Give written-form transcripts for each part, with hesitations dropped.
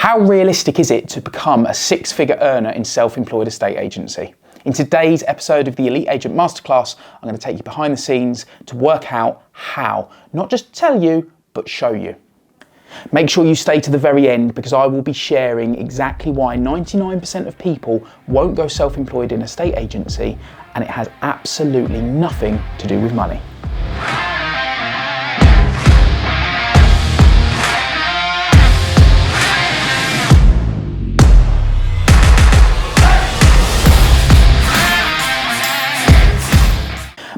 How realistic is it to become a six-figure earner in self-employed estate agency? In today's episode of the Elite Agent Masterclass, I'm going to take you behind the scenes to work out how, not just tell you, but show you. Make sure you stay to the very end because I will be sharing exactly why 99% of people won't go self-employed in a estate agency, and it has absolutely nothing to do with money.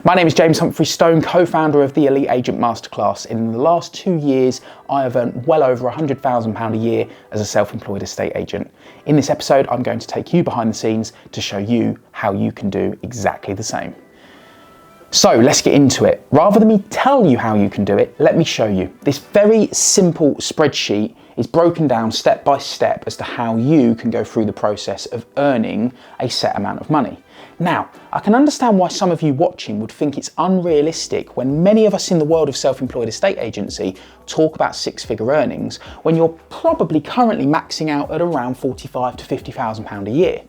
My name is James Humphries Stone, co-founder of the Elite Agent Masterclass. In the last 2 years, I have earned well over £100,000 a year as a self-employed estate agent. In this episode, I'm going to take you behind the scenes to show you how you can do exactly the same. So let's get into it. Rather than me tell you how you can do it, let me show you. This very simple spreadsheet is broken down step by step as to how you can go through the process of earning a set amount of money. Now, I can understand why some of you watching would think it's unrealistic when many of us in the world of self-employed estate agency talk about six-figure earnings when you're probably currently maxing out at around £45,000 to £50,000 a year.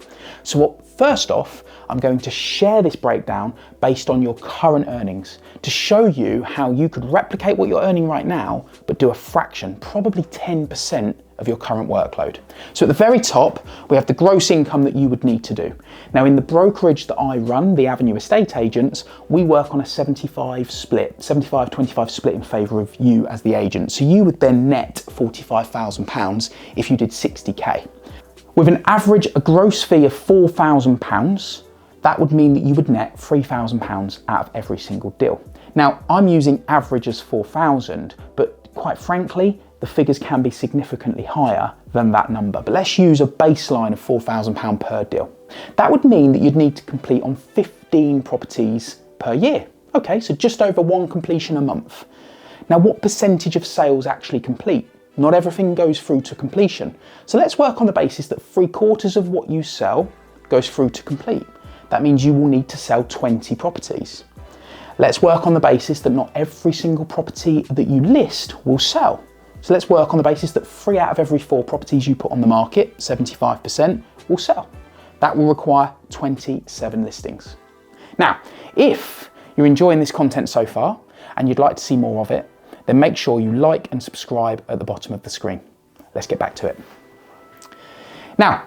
So first off, I'm going to share this breakdown based on your current earnings to show you how you could replicate what you're earning right now, but do a fraction, probably 10% of your current workload. So at the very top, we have the gross income that you would need to do. Now in the brokerage that I run, the Avenue Estate Agents, we work on a 75-25 split in favour of you as the agent. So you would then net £45,000 if you did 60k. With an average gross fee of £4,000, that would mean that you would net £3,000 out of every single deal. Now I'm using average as 4,000, but quite frankly, the figures can be significantly higher than that number. But let's use a baseline of £4,000 per deal. That would mean that you'd need to complete on 15 properties per year. Okay, so just over one completion a month. Now, what percentage of sales actually complete? Not everything goes through to completion. So let's work on the basis that 3/4 of what you sell goes through to complete. That means you will need to sell 20 properties. Let's work on the basis that not every single property that you list will sell. So let's work on the basis that 3 out of every 4 properties you put on the market, 75%, will sell. That will require 27 listings. Now, if you're enjoying this content so far and you'd like to see more of it, then make sure you like and subscribe at the bottom of the screen. Let's get back to it. Now,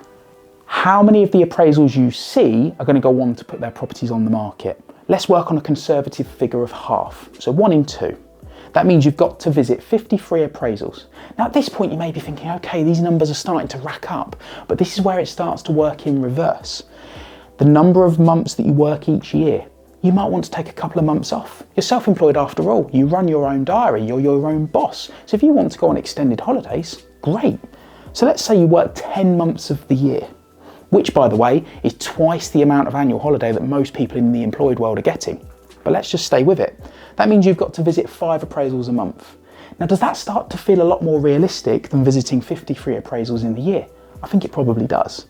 how many of the appraisals you see are going to go on to put their properties on the market? Let's work on a conservative figure of half, so 1 in 2. That means you've got to visit 53 appraisals. Now at this point you may be thinking, okay, these numbers are starting to rack up, but this is where it starts to work in reverse. The number of months that you work each year, you might want to take a couple of months off. You're self-employed after all, you run your own diary, you're your own boss. So if you want to go on extended holidays, great. So let's say you work 10 months of the year, which by the way is twice the amount of annual holiday that most people in the employed world are getting. But let's just stay with it. That means you've got to visit 5 appraisals a month. Now, does that start to feel a lot more realistic than visiting 53 appraisals in the year? I think it probably does.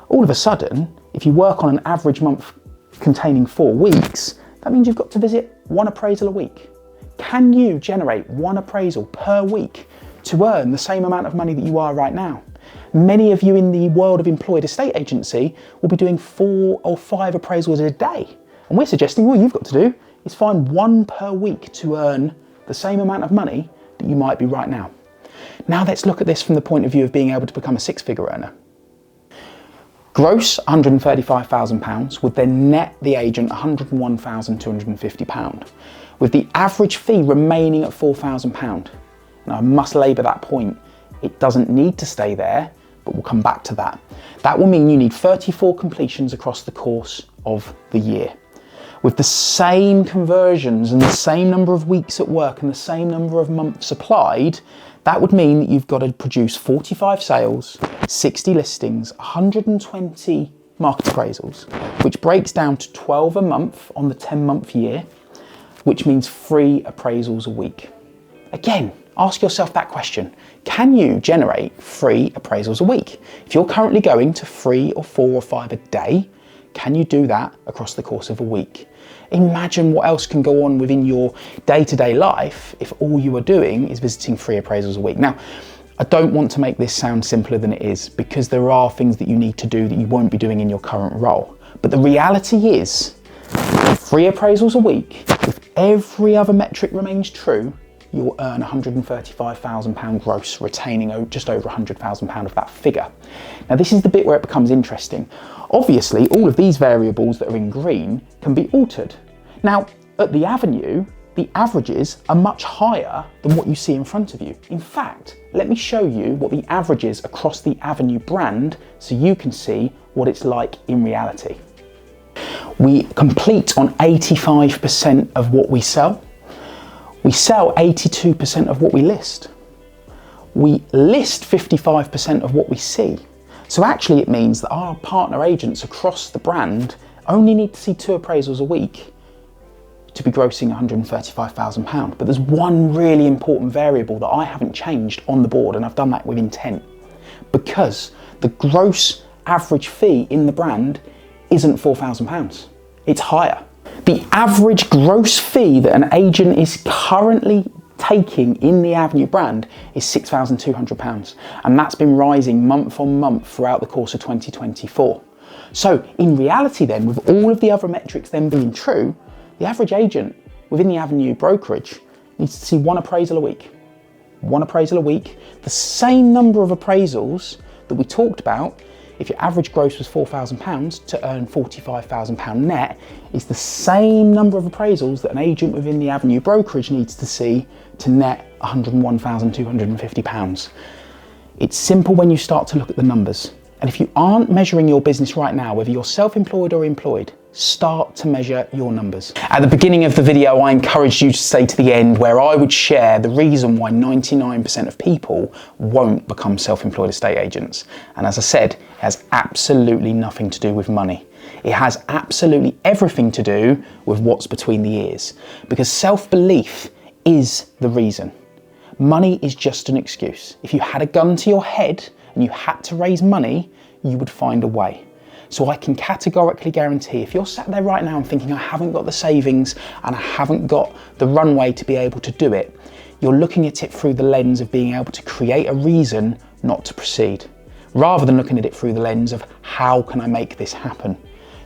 All of a sudden, if you work on an average month containing 4 weeks, that means you've got to visit 1 appraisal a week. Can you generate 1 appraisal per week to earn the same amount of money that you are right now? Many of you in the world of employed estate agency will be doing 4 or 5 appraisals a day. And we're suggesting all you've got to do is find 1 per week to earn the same amount of money that you might be right now. Now let's look at this from the point of view of being able to become a six-figure earner. Gross £135,000 would then net the agent £101,250, with the average fee remaining at £4,000. Now I must labour that point. It doesn't need to stay there, but we'll come back to that. That will mean you need 34 completions across the course of the year. With the same conversions and the same number of weeks at work and the same number of months applied, that would mean that you've got to produce 45 sales, 60 listings, 120 market appraisals, which breaks down to 12 a month on the 10-month year, which means 3 appraisals a week. Again, ask yourself that question. Can you generate 3 appraisals a week? If you're currently going to 3 or 4 or 5 a day, can you do that across the course of a week? Imagine what else can go on within your day-to-day life if all you are doing is visiting 3 appraisals a week. Now, I I don't want to make this sound simpler than it is, because there are things that you need to do that you won't be doing in your current role. But the reality is, 3 appraisals a week, if every other metric remains true, you'll earn £135,000 gross, retaining just over £100,000 of that figure. Now this is the bit where it becomes interesting. Obviously, all of these variables that are in green can be altered. Now, at the Avenue, the averages are much higher than what you see in front of you. In fact, let me show you what the average is across the Avenue brand so you can see what it's like in reality. We complete on 85% of what we sell. We sell 82% of what we list. We list 55% of what we see. So actually it means that our partner agents across the brand only need to see 2 appraisals a week to be grossing £135,000. But there's one really important variable that I haven't changed on the board, and I've done that with intent, because the gross average fee in the brand isn't £4,000, it's higher. The average gross fee that an agent is currently taking in the Avenue brand is £6,200, and that's been rising month on month throughout the course of 2024. So in reality then, with all of the other metrics then being true, the average agent within the Avenue brokerage needs to see 1 appraisal a week. 1 appraisal a week, the same number of appraisals that we talked about. If your average gross was £4,000 to earn £45,000 net, is the same number of appraisals that an agent within the Avenue brokerage needs to see to net £101,250. It's simple when you start to look at the numbers. And if you aren't measuring your business right now, whether you're self-employed or employed, start to measure your numbers. At the beginning of the video, I encouraged you to stay to the end, where I would share the reason why 99% of people won't become self-employed estate agents. And as I said, it has absolutely nothing to do with money. It has absolutely everything to do with what's between the ears, because self-belief is the reason. Money is just an excuse. If you had a gun to your head and you had to raise money, you would find a way. So I can categorically guarantee, if you're sat there right now and thinking, I haven't got the savings and I haven't got the runway to be able to do it, you're looking at it through the lens of being able to create a reason not to proceed, rather than looking at it through the lens of how can I make this happen.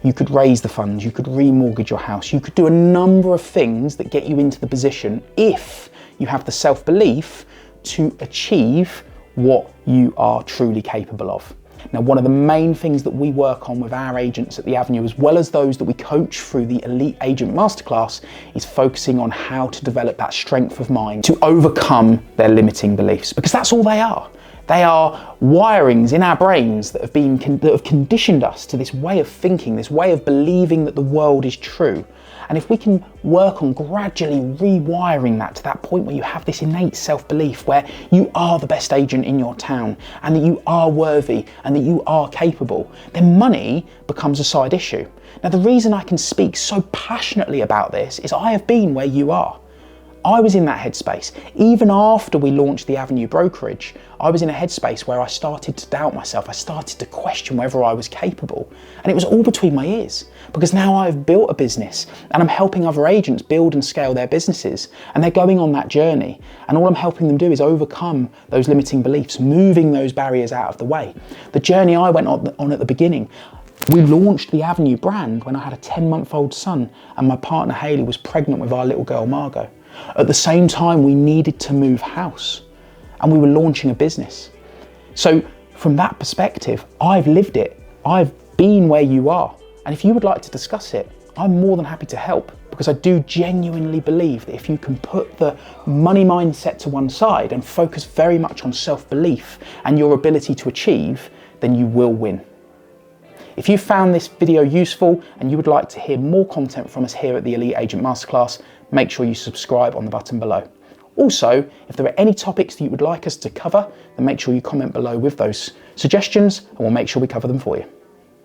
You could raise the funds, you could remortgage your house, you could do a number of things that get you into the position, if you have the self-belief, to achieve what you are truly capable of. Now, one of the main things that we work on with our agents at the Avenue, as well as those that we coach through the Elite Agent Masterclass, is focusing on how to develop that strength of mind to overcome their limiting beliefs, because that's all they are. They are wirings in our brains that have conditioned us to this way of thinking, this way of believing that the world is true. And if we can work on gradually rewiring that to that point where you have this innate self-belief, where you are the best agent in your town and that you are worthy and that you are capable, then money becomes a side issue. Now, the reason I can speak so passionately about this is I have been where you are. I was in that headspace. Even after we launched the Avenue brokerage, I was in a headspace where I started to doubt myself. I started to question whether I was capable. And it was all between my ears, because now I've built a business and I'm helping other agents build and scale their businesses, and they're going on that journey. And all I'm helping them do is overcome those limiting beliefs, moving those barriers out of the way. The journey I went on at the beginning, we launched the Avenue brand when I had a 10-month-old son and my partner Hayley was pregnant with our little girl Margot. At the same time, we needed to move house and we were launching a business. So from that perspective, I've lived it. I've been where you are. And if you would like to discuss it, I'm more than happy to help, because I do genuinely believe that if you can put the money mindset to one side and focus very much on self-belief and your ability to achieve, then you will win. If you found this video useful and you would like to hear more content from us here at the Elite Agent Masterclass, make sure you subscribe on the button below. Also, if there are any topics that you would like us to cover, then make sure you comment below with those suggestions and we'll make sure we cover them for you.